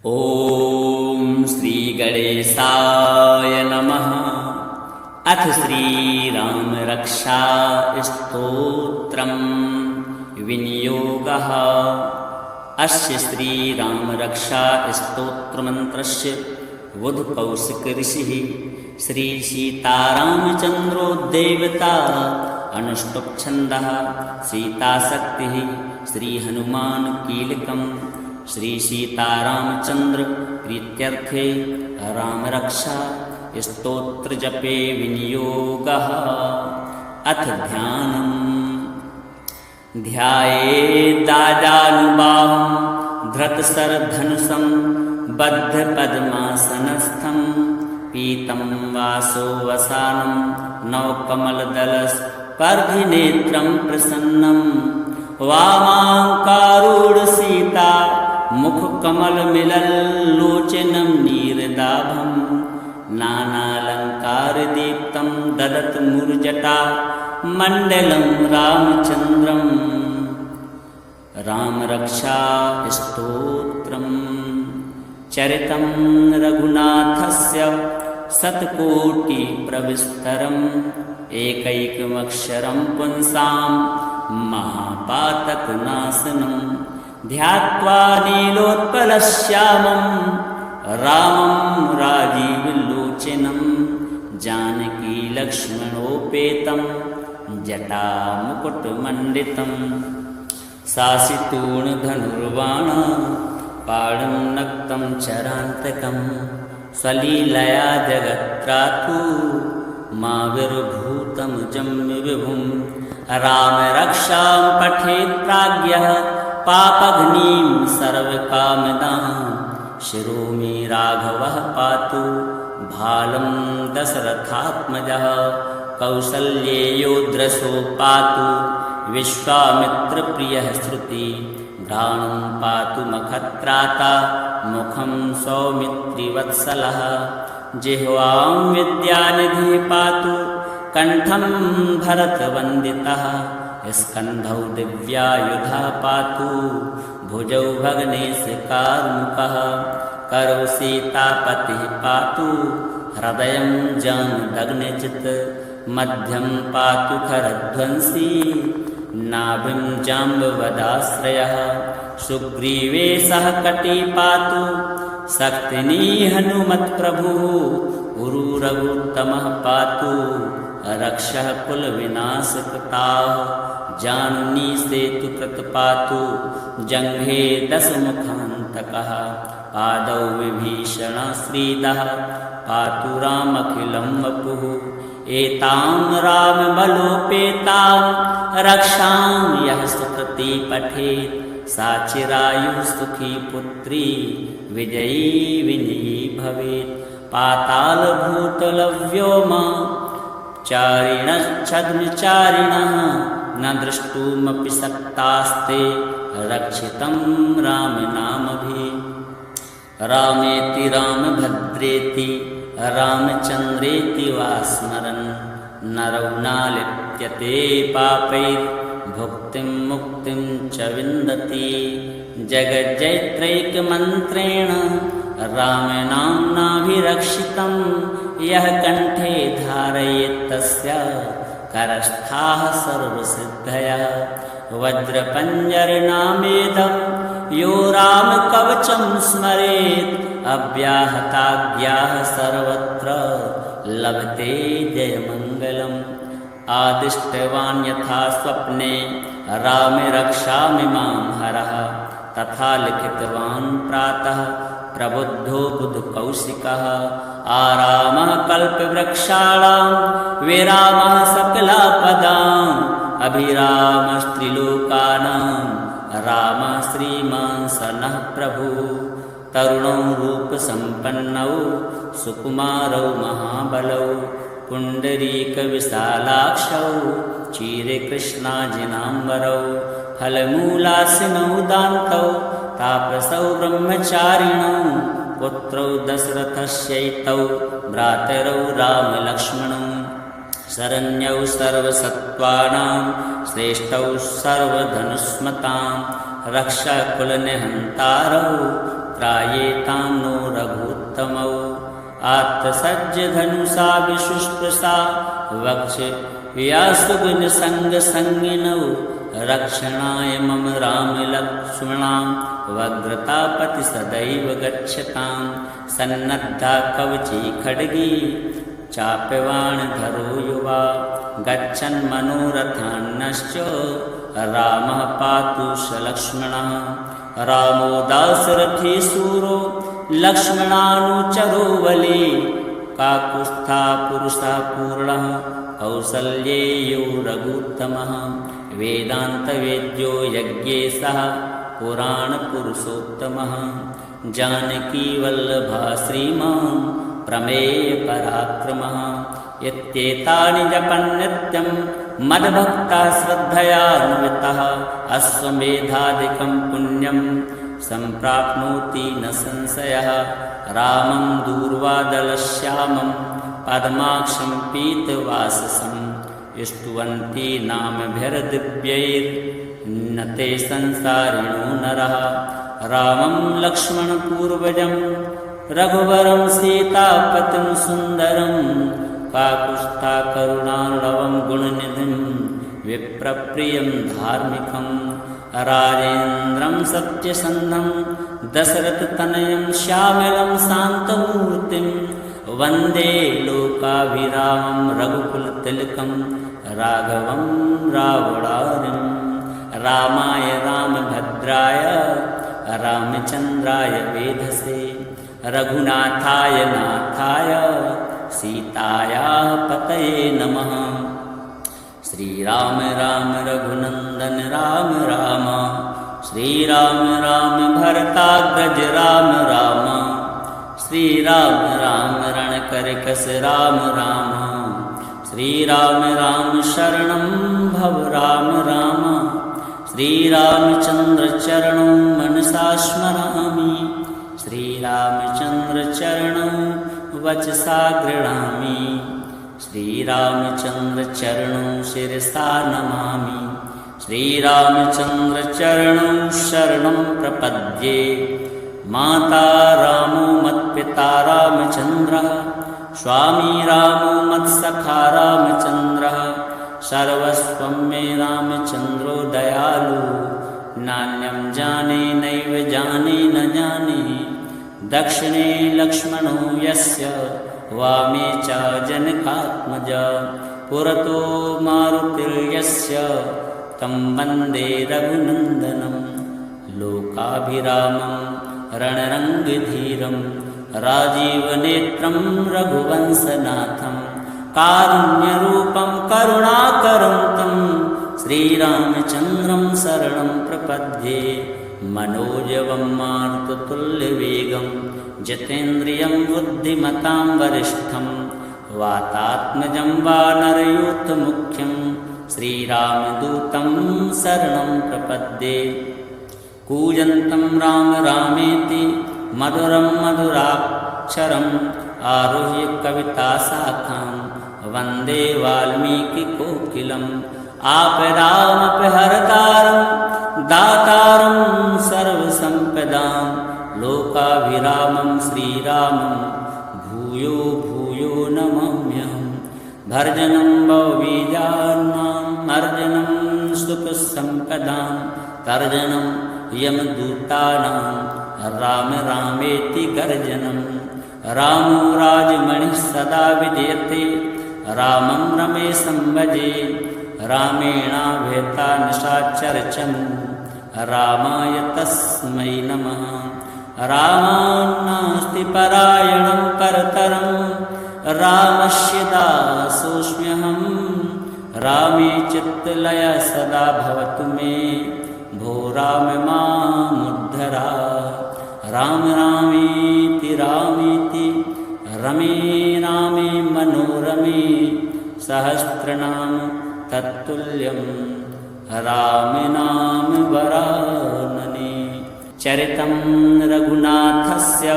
ॐ श्री गणेशाय नमः। अथ श्रीराम रक्षा स्तोत्रम् विनियोगः। अस्य श्रीराम रक्षा स्तोत्रमन्त्रस्य बुधकौशिक ऋषिः श्री सीतारामचन्द्रो देवता अनुष्टुप् छन्दः सीताशक्तिः श्री हनुमान कीलकम् श्री सीतारामचंद्र प्रीत्यर्थे राम रक्षा स्तोत्र जपे विनियोगः। अथ ध्यानम् ध्यायेदाजानुबाहुं धृतशरधनुषं बद्धपद्मासनस्थं पीतं वासोवसानं नवकमलदलस्पर्धिनेत्रं प्रसन्नं वामाङ्कारूढसीता मुखकमलमिलल्लोचनं नीरदाभं नानालङ्कारदीप्तं ददतमुर्जटा मण्डलं रामचन्द्रम्। रामरक्षा स्तोत्रम् चरितं रघुनाथस्य शतकोटिप्रविस्तरम् एकैकमक्षरं पुंसां महापातकनाशनं ध्यात्वा नीलोत्पलश्यामं रामं राजीवलोचनं जानकीलक्ष्मणोपेतं जटामुकुटमण्डितं सासितूर्णधनुर्बाणं पाणं नक्तं चरान्तकं स्वलीलया जगत्त्रातु माविर्भूतं जम्यविभुं रामरक्षां पठेत् प्राज्ञः पापघ्नीं सर्वकामदां शिरो मे राघवः पातु भालं दशरथात्मजः कौसल्येयोद्रसो पातु विश्वामित्रप्रियः श्रुति घ्राणं पातु मखत्राता मुखं सौमित्रिवत्सलः जिह्वां विद्यानिधिः पातु कण्ठं भरतवन्दितः स्कन्धौ दिव्यायुधः पातु भुजौ भग्नेशकार्मुकः करौ सीतापतिः पातु हृदयं जामदग्निचित् मध्यं पातु खरध्वंसी नाभिं जाम्बवदाश्रयः सुग्रीवे सह कटी पातु शक्तिनी हनुमत्प्रभुः उरुरघुत्तमः पातु रक्षः कुलविनाशकृताः जानुनी सेतुकृत पातु जङ्घे दशमुखान्तकः पादौ विभीषणश्रीदः पातु रामखिलं वपुः एतां रामबलोपेतां रक्षां यः सुकृती पठेत् सा चिरायुः सुखी पुत्री विजयी विनयी भवेत्। पातालभूतलव्योम चारिणश्छद्मचारिणः न द्रष्टुमपि शक्तास्ते रक्षितं रामनामभिः। रामेति रामभद्रेति रामचन्द्रेति वा स्मरन् नरौ नालिप्यते पापैर्भुक्तिं मुक्तिं च विन्दति। जगज्जैत्रैकमन्त्रेण रामनाम्नाभिरक्षितं यः कण्ठे धारयेत्तस्य करस्थाः सर्वसिद्धयः। वज्रपञ्जरनामेदं यो रामकवचं स्मरेत् अव्याहताज्ञाः सर्वत्र लभते जयमङ्गलम्। आदिष्टवान् यथा स्वप्ने रामरक्षामिमां हरः तथा लिखितवान् प्रातः प्रबुद्धो बुधकौशिकः। आरामः कल्पवृक्षाणां विरामः सकलापदाम् अभिरामस्त्रिलोकानां रामः श्रीमान् सनः प्रभुः। तरुणौ रूपसम्पन्नौ सुकुमारौ महाबलौ पुण्डरीकविशालाक्षौ क्षीरकृष्णाजिनाम्बरौ फलमूलासिनौ दान्तौ तापसौ ब्रह्मचारिणौ पुत्रौ दशरथस्यैतौ भ्रातरौ रामलक्ष्मणौ शरण्यौ सर्वसत्त्वानां श्रेष्ठौ सर्वधनुष्मतां रक्षाकुलनिहन्तारौ त्रायेतां नो रघुत्तमौ आत्तसज्ज धनुषा विशुष्पसा वक्ष व्यासुगुणसङ्गसङ्गिनौ रक्षणाय मम रामलक्ष्मणां वग्रतापति सदैव गच्छतां सन्नद्धा कवची खड्गी चाप्यवाणधरो युवा गच्छन् मनोरथान्नश्च रामः पातु स लक्ष्मणः रामो दाशरथी शूरो लक्ष्मणानुचरो बली काकुत्स्था पुरुषः पूर्णः कौसल्येयो रघुत्तमः वेदान्तवेद्यो यज्ञेशः पुराणपुरुषोत्तमः जानकीवल्लभः श्रीमान् प्रमेयपराक्रमः इत्येतानि जपन् नित्यं मद्भक्ताः श्रद्धयान्वितः अश्वमेधादिकं पुण्यं सम्प्राप्नोति न संशयः रामं दूर्वादलश्यामं पद्माक्षं पीतवाससं स्तुवन्ति नामभिर्दिव्यैर्न ते संसारिणो नरः रामं लक्ष्मणपूर्वजं रघुवरं सीतापतिं सुन्दरं काकुत्स्था करुणार्णवं गुणनिधिं विप्रप्रियं धार्मिकं राजेन्द्रं सत्यसन्धं दशरथतनयं श्यामलं शान्तमूर्तिं वन्दे लोकाभिरामं रघुकुलतिलकं राघवं रावणारिं रामाय रामभद्राय रामचन्द्राय वेधसे रघुनाथाय नाथाय सीतायाः पतये नमः। श्रीराम राम रघुनन्दन राम राम श्रीराम राम भरताग्रज राम राम श्रीराम राम रणकरकस राम राम श्रीराम राम शरणं भव राम राम श्रीरामचन्द्र चरणं मनसा स्मरामि श्रीरामचन्द्र चरणं वचसा गृह्णामि श्रीरामचन्द्र चरणं शिरसा नमामि श्रीरामचन्द्र चरणं शरणं प्रपद्ये माता रामो मत्पिता रामचन्द्रः स्वामी रामो मत्सखा रामचन्द्रः सर्वस्वं मे रामचन्द्रो दयालु नान्यं जाने नैव जाने न जाने दक्षिणे लक्ष्मणो यस्य वामे च जनकात्मजा पुरतो मारुतिर्यस्य तं वन्दे रघुनन्दनं लोकाभिरामं रणरङ्गधीरं राजीवनेत्रं रघुवंशनाथं कारुण्यरूपं करुणाकरं तं श्रीरामचन्द्रं शरणं प्रपद्ये मनोजवं मारुततुल्यवेगं जितेन्द्रियं बुद्धिमतां वरिष्ठं वातात्मजं वानरयूथमुख्यं श्रीरामदूतं शरणं प्रपद्ये कूजन्तं राम रामेति मधुरं मधुराक्षरम् आरुह्य कविताशाखां वन्दे वाल्मीकिकोकिलम् आपदामपहर्तारं दातारं सर्वसम्पदां लोकाभिरामं श्रीरामं भूयो भूयो नमाम्यहम् भर्जनं भवबीजानाम् अर्जनं सुखसम्पदां तर्जनं यमदूतानां राम रामेति गर्जनं रामो राजमणिः सदा विजयते रामं रमेशं भजे रामेणाभेता निशाचरचं रामाय तस्मै नमः रामान्नास्ति परायणं परतरं रामस्य दासोऽस्म्यहं रामे चित्तलय सदा भवतु मे भो राम मामुद्धरा राम रामेति रामेति रमे रामे मनोरमे सहस्रनाम तत्तुल्यं रामनाम वरानने चरितं रघुनाथस्य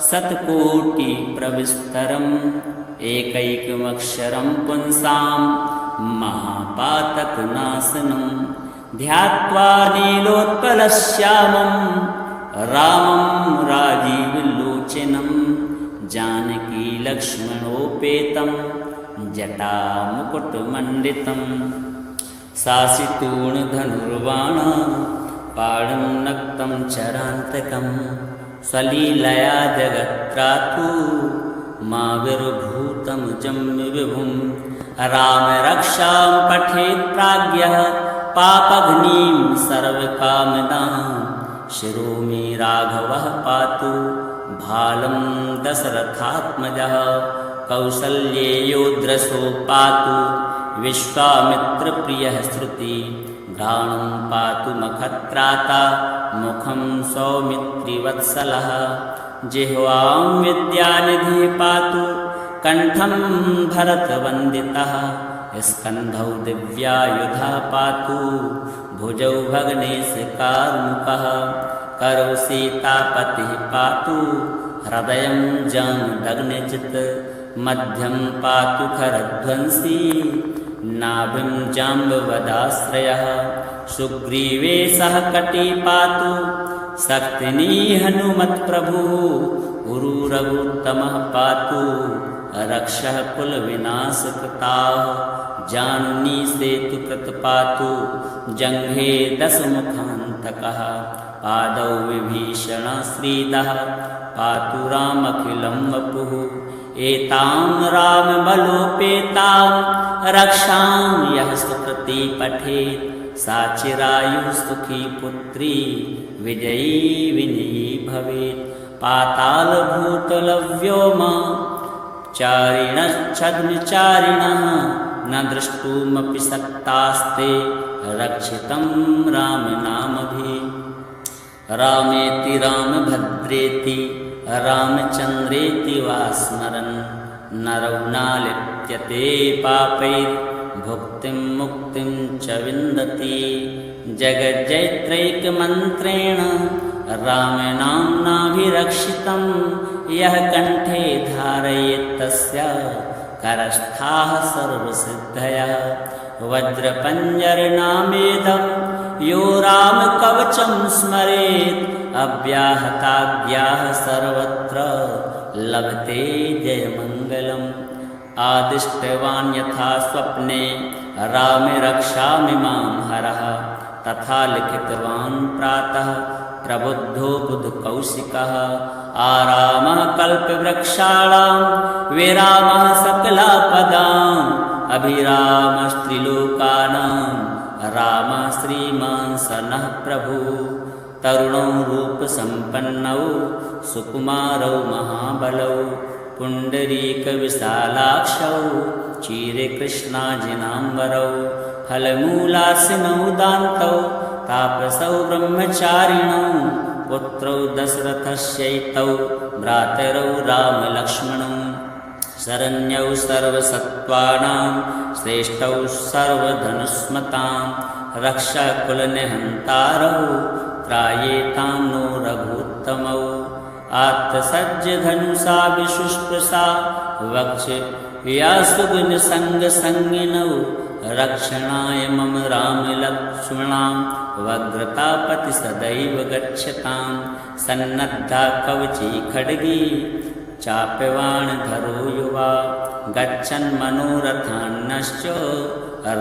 शतकोटिप्रविस्तरम् एकैकमक्षरं पुंसां महापातकनाशनं ध्यात्वा नीलोत्पलश्यामं रामं राजीवलोचनं जानकीलक्ष्मणोपेतं जटामुकुटमण्डितं सासितूर्णधनुर्बाणं पाणं नक्तं चरान्तकं स्वलीलया जगत्त्रातु माविर्भूतमुजं विभुं रामरक्षां पठेत् प्राज्ञः पापघ्नीं सर्वकामदां शिरो मे राघवः पातु भालं दशरथात्मजः कौसल्येयोद्रसो पातु विश्वामित्रप्रियः श्रुति घ्राणं पातु मखत्राता मुखं सौमित्रिवत्सलः जिह्वां विद्यानिधिः पातु कण्ठं भरतवन्दितः स्कन्धौ दिव्यायुधः पातु भुजौ भग्नेशकार्मुकः करौ सीतापतिः पातु हृदयं जानुदग्निजित् मध्यं पातु खरध्वंसी नाभिं जाम्बवदाश्रयः सुग्रीवे सह कटी पातु शक्तिनी हनुमत्प्रभुः उरुरघुत्तमः पातु रक्षः कुलविनाशकृताः जानुनी सेतुकृत पातु जङ्घे दशमुखान्तकः पादौ विभीषणश्रीदः पातु रामखिलं वपुः एतां रामबलोपेतां रक्षां यः सुकृती पठेत् सा चिरायुः सुखी पुत्री विजयी विनयी भवेत् पातालभूतलव्योम चारिणश्छद्मचारिणः न द्रष्टुमपि शक्तास्ते रक्षितं रामनामभिः रामेति रामभद्रेति रामचन्द्रेति वा स्मरन् नरौ नालिप्यते पापैर्भुक्तिं मुक्तिं च विन्दति जगज्जैत्रैकमन्त्रेण रामनाम्नाभिरक्षितं यः कण्ठे धारयेत् तस्य करस्थाः सर्वसिद्धयः वज्रपञ्जरनामेदं यो रामकवचं स्मरेत् अव्याहताज्ञाः सर्वत्र लभते जयमङ्गलम् आदिष्टवान् यथा स्वप्ने रामे रक्षामि मां हरः तथा लिखितवान् प्रातः प्रबुद्धो बुधकौशिकः आरामः कल्पवृक्षाणां विरामः सकलापदाम् अभिरामस्त्रिलोकानां रामः श्रीमान् स नः प्रभुः तरुणौ रूपसम्पन्नौ सुकुमारौ महाबलौ पुण्डरीकविशालाक्षौ क्षीरकृष्णाजिनाम्बरौ फलमूलासिनौ दान्तौ तापसौ ब्रह्मचारिणौ पुत्रौ दशरथस्यैतौ भ्रातरौ रामलक्ष्मणौ शरण्यौ सर्वसत्त्वानां श्रेष्ठौ सर्वधनुष्मतां रक्षाकुलनिहन्तारौ त्रायेतां नो रघुत्तमौ आत्तसज्जधनुषा विशुष्पसा वक्ष व्यासुगुणसङ्गसङ्गिनौ रक्षणाय मम रामलक्ष्मणां वग्रतापति सदैव गच्छतां सन्नद्धा कवची खड्गी चाप्यवाणधरो युवा गच्छन् मनोरथान्नश्च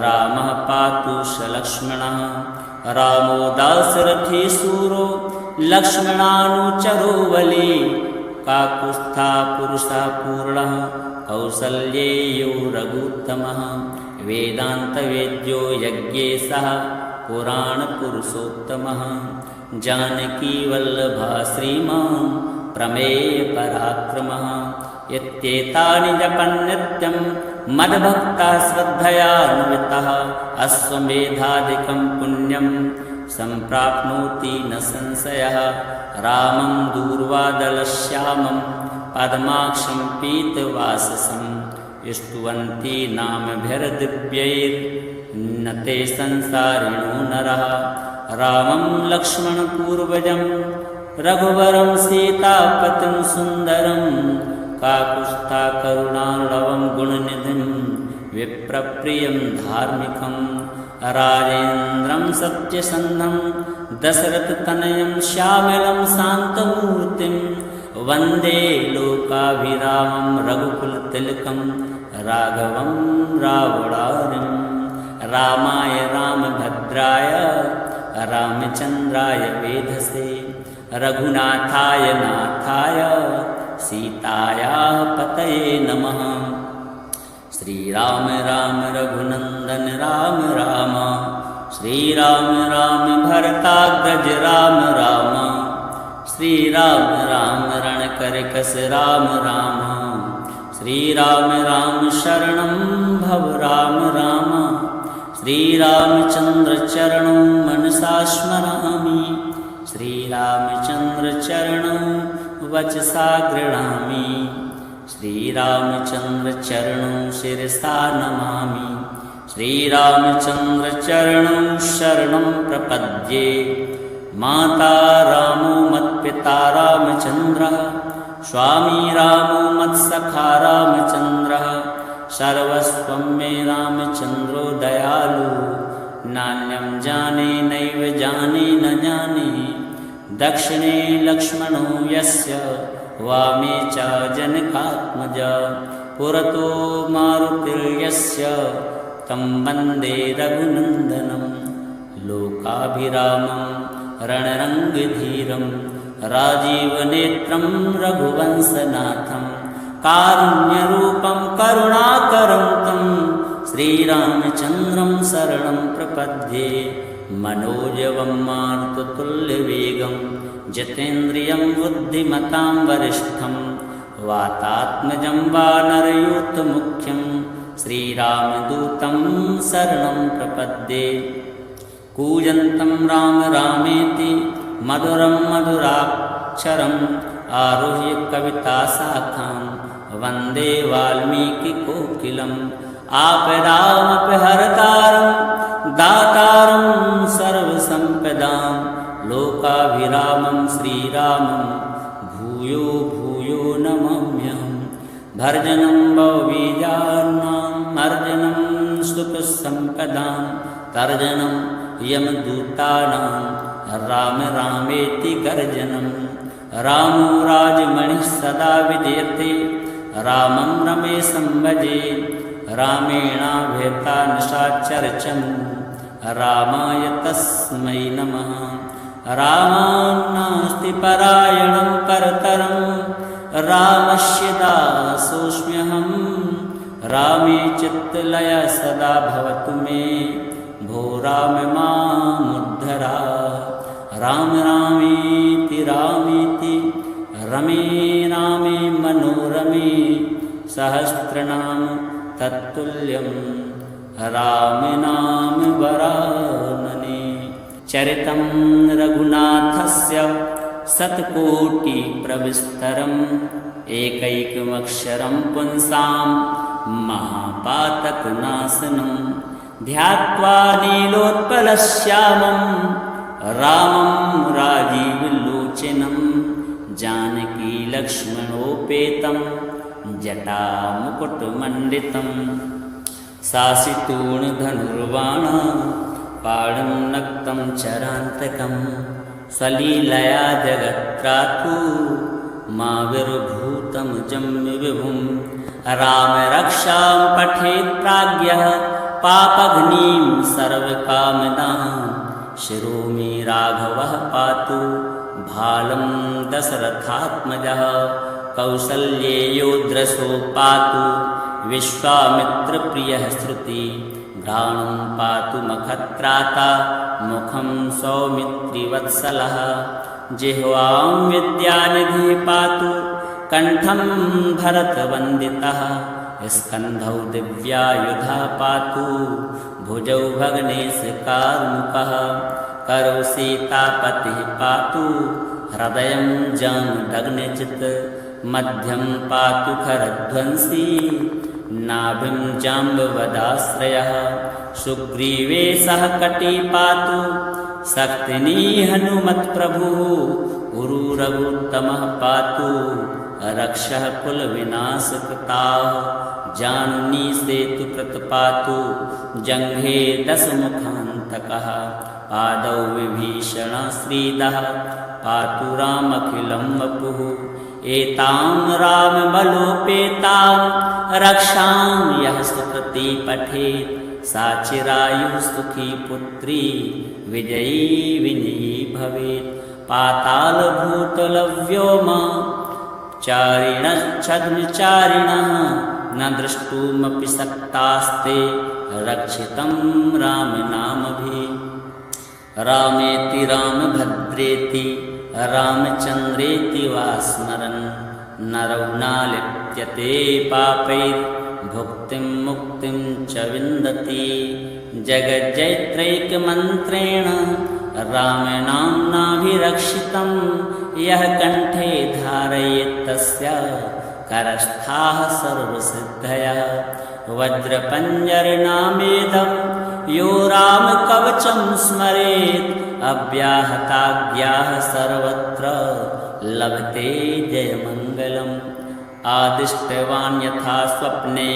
रामः पातु स लक्ष्मणः रामो दाशरथी शूरो लक्ष्मणानुचरो बली काकुत्स्था पुरुषः पूर्णः कौसल्येयो रघुत्तमः वेदान्तवेद्यो यज्ञेशः पुराणपुरुषोत्तमः जानकीवल्लभः श्रीमान् प्रमेयपराक्रमः इत्येतानि जपन्नित्यं मद्भक्तः श्रद्धयान्वितः अश्वमेधादिकं पुण्यं सम्प्राप्नोति न संशयः रामं दूर्वादलश्यामं पद्माक्षं पीतवाससं स्तुवन्ति नामभिर्दिव्यैर्न ते संसारिणो नरः रामं लक्ष्मणपूर्वजं रघुवरं सीतापतिं सुन्दरं काकुत्स्था करुणार्णवं गुणनिधिं विप्रप्रियं धार्मिकं राजेन्द्रं सत्यसन्धं दशरथतनयं श्यामलं शान्तमूर्तिं वन्दे लोकाभिरामं रघुकुलतिलकं राघवं रावणारिं रामाय रामभद्राय रामचन्द्राय वेधसे रघुनाथाय नाथाय सीतायाः पतये नमः। श्रीराम राम रघुनन्दन राम राम श्रीराम राम भरताग्रज राम राम श्रीराम राम रणकरकस राम राम श्रीराम राम शरणं भव राम राम श्रीरामचन्द्र चरणं मनसा स्मरामि श्रीरामचन्द्र चरणं वचसा गृह्णामि श्रीरामचन्द्र चरणं शिरसा नमामि श्रीरामचन्द्र चरणं शरणं प्रपद्ये। माता रामो मत्पिता रामचन्द्रः स्वामी रामो मत्सखा रामचन्द्रः सर्वस्वं मे रामचन्द्रो दयालु नान्यं जाने नैव जाने न जाने दक्षिणे लक्ष्मणो यस्य वामे च जनकात्मजा पुरतो मारुतिर्यस्य तं वन्दे रघुनन्दनं लोकाभिरामं रणरङ्गधीरं राजीवनेत्रं रघुवंशनाथं कारुण्यरूपं करुणाकरं तं श्रीरामचन्द्रं शरणं प्रपद्ये। मनोजवं मारुततुल्यवेगं जितेन्द्रियं बुद्धिमतां वरिष्ठं वातात्मजं वानरयूथमुख्यं श्रीरामदूतं शरणं प्रपद्ये। कूजन्तं राम रामेति मधुरं मधुराक्षरम् आरुह्य कविताशाखां वन्दे वाल्मीकिकोकिलम् आपदामपहर्तारं दातारं सर्वसम्पदां लोकाभिरामं श्रीरामं भूयो भूयो नमाम्यहम्। भर्जनं भवबीजानाम् अर्जनं सुखसम्पदां तर्जनं यमदूतानां राम रामेति गर्जनं। रामो राजमणिः सदा विजयते रामं रमेशं भजे रामेणाभेता निशाचरचम् रामाय तस्मै नमः। रामान्नास्ति परायणं परतरं रामस्य दासोऽस्म्यहं रामे चित्तलय सदा भवतु मे भो राम मामुद्धरा। राम रामेति रामेति रमे रामे मनोरमे सहस्रनाम तत्तुल्यं राम नाम वरानने। चरितं रघुनाथस्य शतकोटिप्रविस्तरम् एकैकमक्षरं पुंसां महापातकनाशनं ध्यात्वा नीलोत्पलश्यामं रामं राजीवलोचनं जानकीलक्ष्मणोपेतं जटामुकुटमण्डितं शासितूणधनुर्बाणा पाणं नक्तं चरान्तकं सलीलया जगत्त्रातु माविर्भूतं जम्य विभुं। राम रक्षां पठेत् प्राज्ञः पापघ्नीं सर्वकामदां शिरो मे राघवः पातु भालं दशरथात्मजः। कौसल्येयो दृशो पातु विश्वामित्रप्रियः श्रुति घ्राणं पातु मखत्राता मुखं सौमित्रिवत्सलः। जिह्वां विद्यानिधिः पातु कण्ठं भरतवन्दितः। स्कन्धौ दिव्यायुधा पातु भुजौ भग्नेशकार्मुकः। करौ सीतापतिः पातु हृदयं जानुदग्निजित्। मध्यं पातु खरध्वंसी नाभिं जाम्बवदाश्रयः। सुग्रीवे सह कटी पातु शक्तिनी हनुमत्प्रभुः। उरुरघुत्तमः पातु रक्षः कुलविनाशकृताः। जानुनी सेतु प्रतपातु जंघे दशमुखान्तकः पादौ विभीषण श्रीदः पातु रामखिलं वपुः एतां रामबलोपेतां रक्षां यः सुकृती पठेत् सा चिरायुः सुखी पुत्री विजयी विनयी भवेत् पातालभूतलव्योम चारिणश्छद्मचारिणः न द्रष्टुमपि शक्तास्ते रक्षितं रामनामभिः रामेति रामभद्रेति रामचन्द्रेति वा स्मरन् नरौ न लिप्यते पापैर्भुक्तिं मुक्तिं च विन्दति जगज्जैत्रैकमन्त्रेण रामनाम्नाभिरक्षितं यः कण्ठे धारयेत् तस्य करस्थाः सर्वसिद्धयः वज्रपञ्जरनामेदं यो रामकवचं स्मरेत् अव्याहताज्ञाः सर्वत्र लभते जयमङ्गलम् आदिष्टवान् यथा स्वप्ने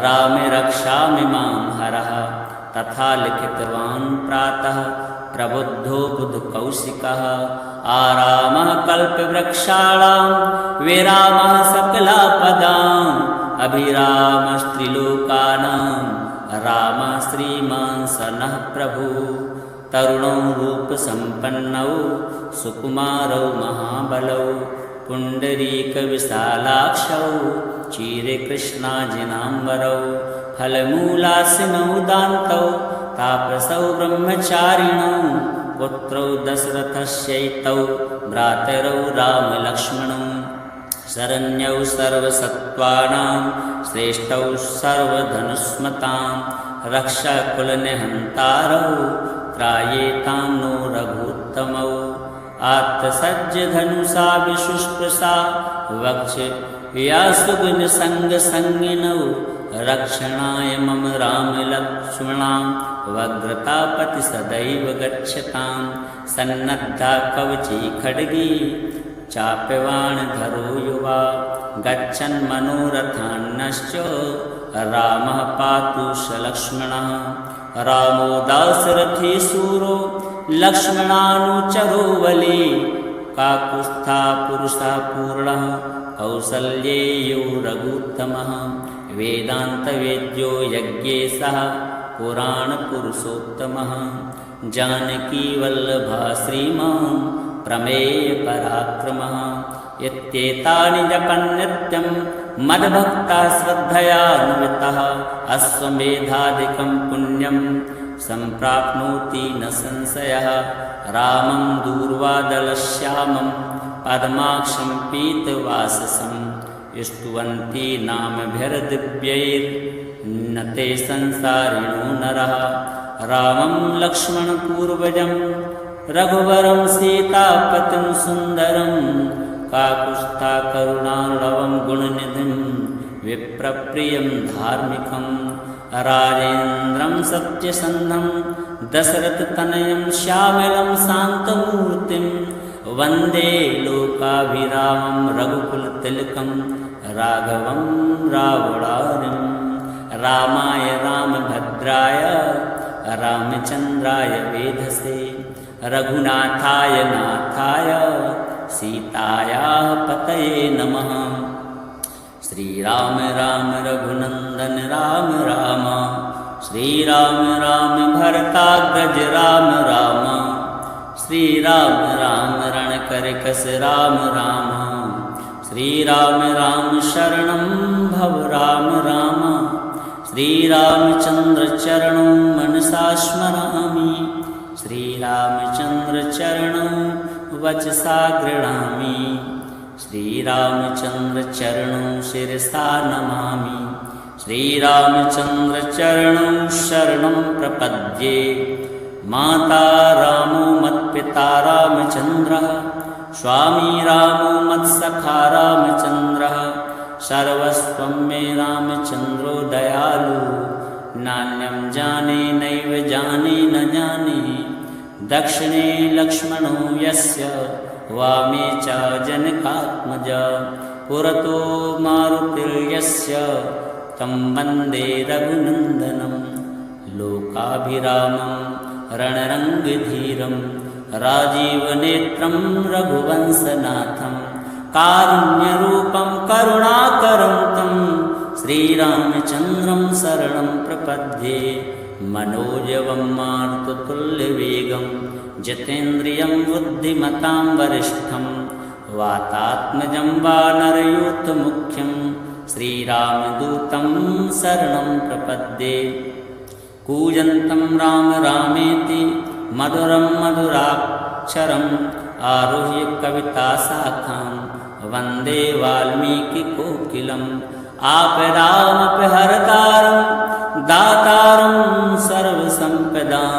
रामे रक्षामि मां हरः तथा लिखितवान् प्रातः प्रबुद्धो बुधकौशिकः आरामः कल्पवृक्षाणां विरामः सकलापदाम् अभिरामस्त्रिलोकानां रामः श्रीमान् स नः प्रभुः तरुणौ रूपसम्पन्नौ सुकुमारौ महाबलौ पुण्डरीकविशालाक्षौ क्षीरकृष्णाजिनाम्बरौ फलमूलासिनौ दान्तौ तापसौ ब्रह्मचारिणौ पुत्रौ दशरथस्यैतौ भ्रातरौ रामलक्ष्मणौ शरण्यौ सर्वसत्त्वानां श्रेष्ठौ सर्वधनुष्मतां रक्षाकुलनिहन्तारौ त्रायेतां नो रघुत्तमौ आत्तसज्जधनुषा विशुष्पसा वक्ष व्यासुगुणसङ्गसङ्गिनौ रक्षणाय मम रामलक्ष्मणां वग्रतापति सदैव गच्छतां सन्नद्धा कवची खड्गी चाप्यवाणधरो युवा गच्छन् मनोरथान्नश्च रामः पातु स लक्ष्मणः रामो दाशरथी शूरो लक्ष्मणानुचरो बली काकुत्स्था पुरुषः पूर्णः कौसल्येयो रघुत्तमः वेदान्तवेद्यो यज्ञेशः पुराणपुरुषोत्तमः जानकीवल्लभः श्रीमान् प्रमेयपराक्रमः इत्येतानि जपन् नित्यं मद्भक्तः श्रद्धयान्वितः अश्वमेधादिकं पुण्यं सम्प्राप्नोति न संशयः रामं दूर्वादलश्यामं पद्माक्षं पीतवाससं स्तुवन्ति नामभिर्दिव्यैर्न ते संसारिणो नरः रामं लक्ष्मणपूर्वजं रघुवरं सीतापतिं सुन्दरं काकुत्स्था करुणार्णवं गुणनिधिं विप्रप्रियं धार्मिकं राजेन्द्रं सत्यसन्धं दशरथतनयं श्यामलं शान्तमूर्तिं वन्दे लोकाभिरामं रघुकुलतिलकं राघवं रावणारिं रामाय रामभद्राय रामचन्द्राय वेधसे रघुनाथाय नाथाय सीतायाः पतये नमः। श्रीराम राम रघुनन्दन राम राम श्रीराम राम भरताग्रज राम राम श्रीराम राम रणकरकस राम राम श्रीराम राम शरणं भव राम राम श्रीरामचन्द्र चरणं मनसा स्मरामि श्रीरामचन्द्र चरणं वचसा गृह्णामि श्रीरामचन्द्र चरणं शिरसा नमामि श्रीरामचन्द्र चरणं शरणं प्रपद्ये माता रामो मत्पिता रामचन्द्रः स्वामी रामो मत्सखा रामचन्द्रः सर्वस्वं मे रामचन्द्रो दयालु नान्यं जाने नैव जाने न जाने दक्षिणे लक्ष्मणो यस्य वामे च जनकात्मजा पुरतो मारुतिर्यस्य तं वन्दे रघुनन्दनं लोकाभिरामं रणरङ्गधीरं राजीवनेत्रं रघुवंशनाथं कारुण्यरूपं करुणाकरं तं श्रीरामचन्द्रं शरणं प्रपद्ये मनोजवं मारुततुल्यवेगं जितेन्द्रियं बुद्धिमतां वरिष्ठं वातात्मजं वानरयूथमुख्यं श्रीरामदूतं शरणं प्रपद्ये कूजन्तं राम रामेति मधुरं मधुराक्षरम् आरुह्य कविताशाखां वन्दे वाल्मीकिकोकिलम् आपदामपहर्तारं दातारं सर्वसम्पदां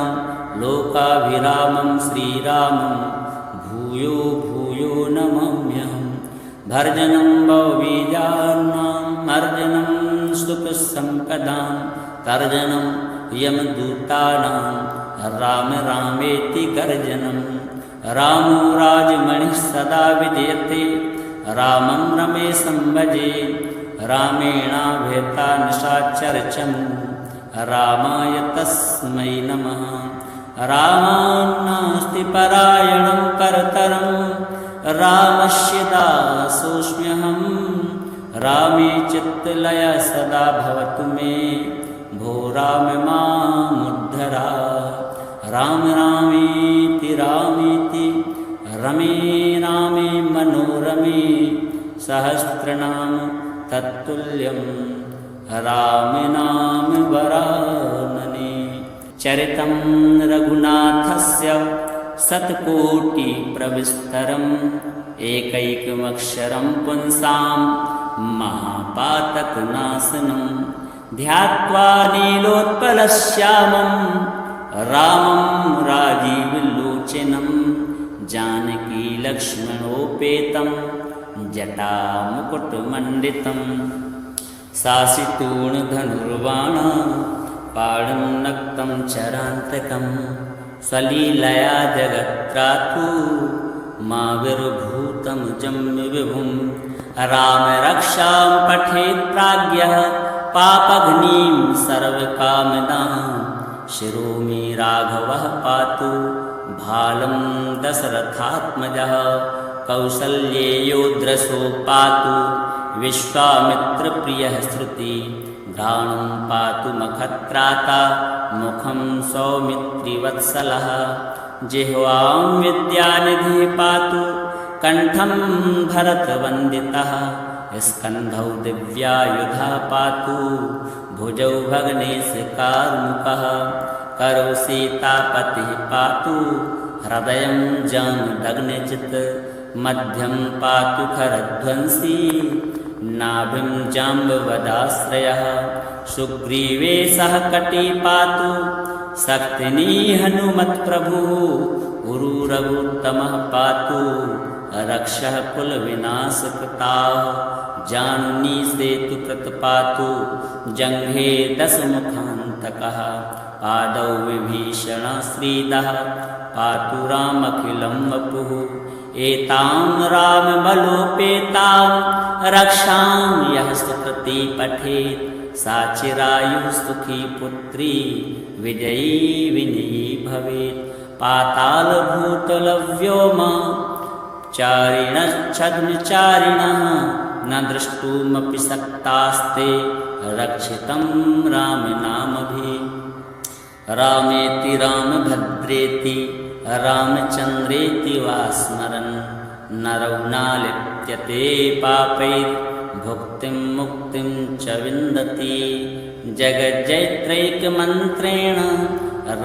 लोकाभिरामं श्रीरामं भूयो भूयो नमाम्यहम् भर्जनं भवबीजानां मर्जनं सुखसम्पदां तर्जनं यमदूतानां राम रामेति गर्जनं रामो राजमणिः सदा विजयते रामं रमेशं भजे रामेणाभेता निशाचरचम् रामाय तस्मै नमः रामान्नास्ति परायणं परतरं रामस्य दासोऽस्म्यहं रामे चित्तलयः सदा भवतु मे भो राम मामुद्धरा राम रामेति रामेति रमे रामे मनोरमे सहस्रनाम तत्तुल्यं राम नाम वरानने चरितं रघुनाथस्य शतकोटिप्रविस्तरम् एकैकमक्षरं पुंसां महापातकनाशनं ध्यात्वा नीलोत्पलश्यामं रामं राजीवलोचनं जानकीलक्ष्मणोपेतं जटामुकुटमण्डितं सासितूर्णधनुर्बाणा पाणं नक्तं चरान्तकं स्वलीलया जगत्त्रातु माविर्भूतं जम्यविभुं रामरक्षां पठेत् प्राज्ञः पापघ्नीं सर्वकामदां शिरो मे राघवः पातु भालं दशरथात्मजः कौसल्येयोद्रसो पातु विश्वामित्रप्रियः श्रुति घ्राणं पातु मखत्राता मुखं सौमित्रिवत्सलः जिह्वां विद्यानिधिः पातु कण्ठं भरतवन्दितः स्कन्धौ दिव्यायुधा पातु भुजौ भग्नेशकार्मुकः करौ सीतापतिः पातु हृदयं जानुदग्निजित् मध्यं पातु खरध्वंसी नाभिं जाम्बवदाश्रयः सुग्रीवे सह कटी पातु शक्तिनी हनुमत्प्रभुः उरुरघुत्तमः पातु रक्षः कुलविनाशकृताः जानुनी सेतुकृत पातु जङ्घे दशमुखान्तकः पादौ विभीषणश्रीदः पातु रामखिलं वपुः एतां रामबलोपेतां रक्षां यः सुकृती पठेत् सा चिरायुः सुखी पुत्री विजयी विनयी भवेत् पातालभूतलव्योम चारिणश्छद्मचारिणः न द्रष्टुमपि शक्तास्ते रक्षितं रामनामभिः रामेति रामभद्रेति रामचन्द्रेति वा स्मरन् नरौ नालिप्यते पापैर्भुक्तिं मुक्तिं च विन्दति जगज्जैत्रैकमन्त्रेण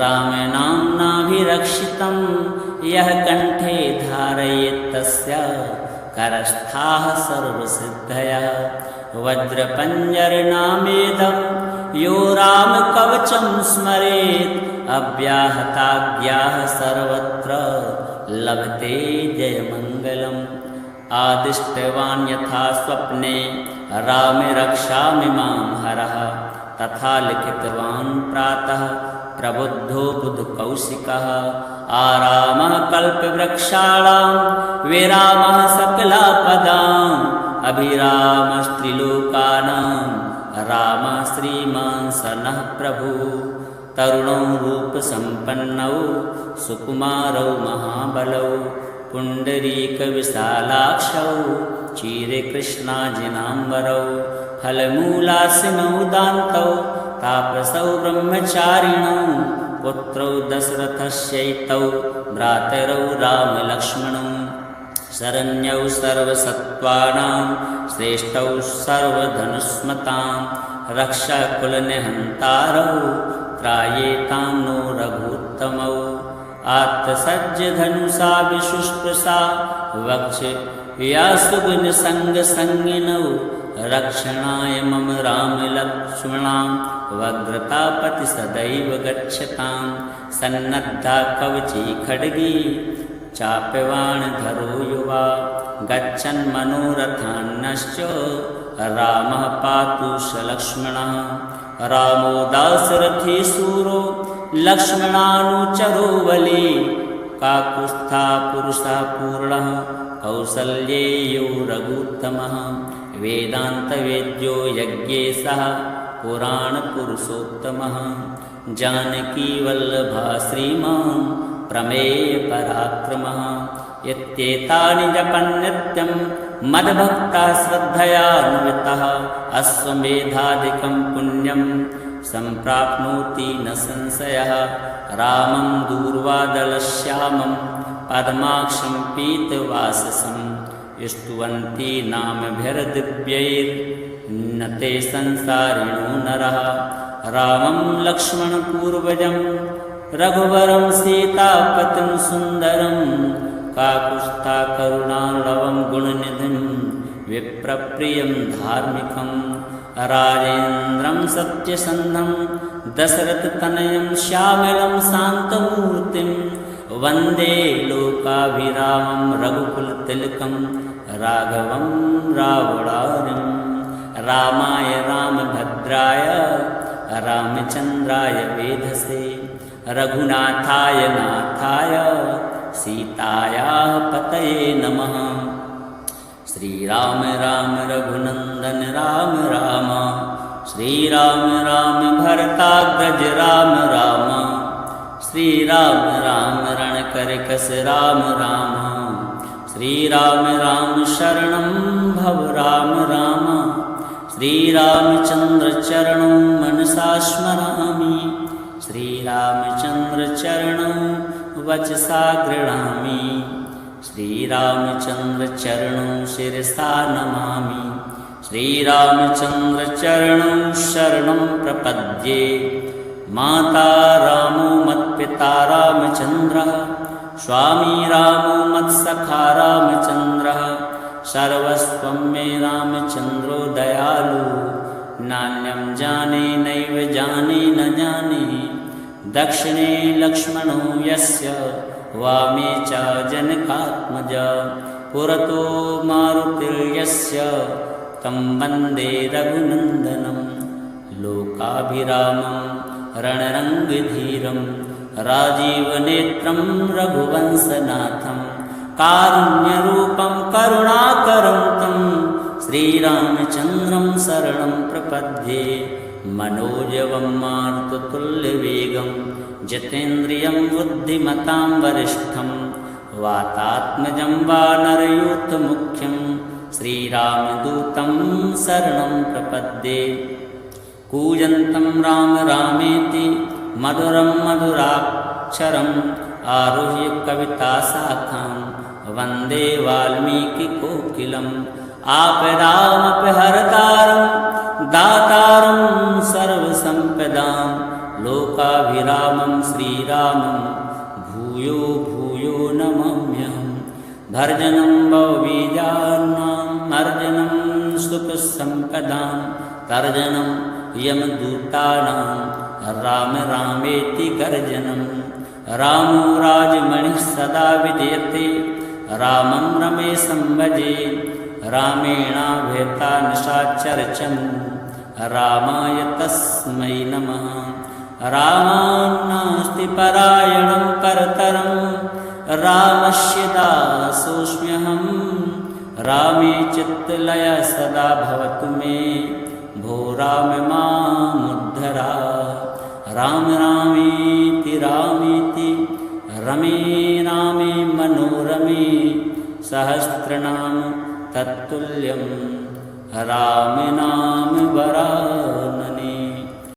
रामनाम्नाभिरक्षितं यः कण्ठे धारयेत् तस्य करस्थाः सर्वसिद्धयः वज्रपञ्जरनामेदं यो रामकवचं स्मरेत् अव्याहताज्ञाः सर्वत्र लभते जयमङ्गलम् आदिष्टवान् यथा स्वप्ने रामे रक्षामि मां हरः तथा लिखितवान् प्रातः प्रबुद्धो बुधकौशिकः आरामः कल्पवृक्षाणां विरामः सकलापदाम् अभिरामस्त्रिलोकानां राम श्रीमान् सनः प्रभु तरुणौ रूपसम्पन्नौ सुकुमारौ महाबलौ पुण्डरीकविशालाक्षौ क्षीरकृष्णाजिनाम्बरौ फलमूलासिनौ दान्तौ तापसौ ब्रह्मचारिणौ पुत्रौ दशरथस्यैतौ भ्रातरौ रामलक्ष्मणौ शरण्यौ सर्वसत्त्वानां श्रेष्ठौ सर्वधनुष्मतां रक्षाकुलनिहन्तारौ त्रायेतां नो रघुत्तमौ आत्तसज्जधनुषा विशुष्पसा वक्ष व्यासुगुणसङ्गसङ्गिनौ रक्षणाय मम रामलक्ष्मणां वग्रतापति सदैव गच्छतां सन्नद्धा कवची खड्गी चाप्यवाणधरो युवा गच्छन्मनोरथान्नश्च रामः पातु स लक्ष्मणः रामो दाशरथी शूरो लक्ष्मणानुचरो बली काकुत्स्था पुरुषः पूर्णः कौसल्येयो रघुत्तमः वेदान्तवेद्यो यज्ञेशः पुराणपुरुषोत्तमः जानकीवल्लभः श्रीमान् प्रमेयपराक्रमः इत्येतानि जपन्नित्यं मद्भक्ताः श्रद्धयान्वितः अश्वमेधादिकं पुण्यं सम्प्राप्नोति न संशयः रामं दूर्वादलश्यामं पद्माक्षं पीतवाससं स्तुवन्ति नामभिर्दिव्यैर्न ते संसारिणो नरः रामं लक्ष्मणपूर्वजं रघुवरं सीतापतिं सुन्दरं काकुत्स्था करुणार्णवं गुणनिधिं विप्रप्रियं धार्मिकं राजेन्द्रं सत्यसन्धं दशरथतनयं श्यामलं शान्तमूर्तिं वन्दे लोकाभिरामं रघुकुलतिलकं राघवं रावणारिं रामाय रामभद्राय रामचन्द्राय वेधसे रघुनाथाय नाथाय सीतायाः पतये नमः। श्रीराम राम रघुनन्दन राम राम श्रीराम राम भरताग्रज राम राम श्रीराम राम रणकरकस राम राम श्रीराम राम शरणं भव राम राम श्रीरामचन्द्र चरणं मनसा स्मरामि श्रीरामचन्द्र चरणं वचसा गृह्णामि श्रीरामचन्द्र चरणं शिरसा नमामि श्रीरामचन्द्र चरणं शरणं प्रपद्ये माता रामो मत्पिता रामचन्द्रः स्वामी रामो मत्सखा रामचन्द्रः सर्वस्वं मे रामचन्द्रो दयालु नान्यं जाने नैव जाने न जाने दक्षिणे लक्ष्मणो यस्य वामे च जनकात्मजा पुरतो मारुतिर्यस्य तं वन्दे रघुनन्दनं लोकाभिरामं रणरङ्गधीरं राजीवनेत्रं रघुवंशनाथं कारुण्यरूपं करुणाकरं तं श्रीरामचन्द्रं शरणं प्रपद्ये मनोजवं मारुततुल्यवेगं जितेन्द्रियं बुद्धिमतां वरिष्ठं वातात्मजं वानरयूथमुख्यं श्रीरामदूतं शरणं प्रपद्ये कूजन्तं राम रामेति मधुरं मधुराक्षरम् आरुह्य कविताशाखां वन्दे वाल्मीकिकोकिलम् आपदामपहर्तारं दातारं सर्वसम्पदां लोकाभिरामं श्रीरामं भूयो भूयो नमाम्यहम् भर्जनं भवबीजानां मर्जनं सुखसम्पदां तर्जनं यमदूतानां राम रामेति गर्जनं रामो राजमणिः सदा विजयते रामं रमेशं भजे रामेणाभेता निशाचरचं रामाय तस्मै नमः रामान्नास्ति परायणं परतरं रामस्य दासोऽस्म्यहं रामे चित्तलय सदा भवतु मे भो राम मामुद्धरा राम रामेति रामेति रमे रामे मनोरमे सहस्रनाम तत्तुल्यं राम नाम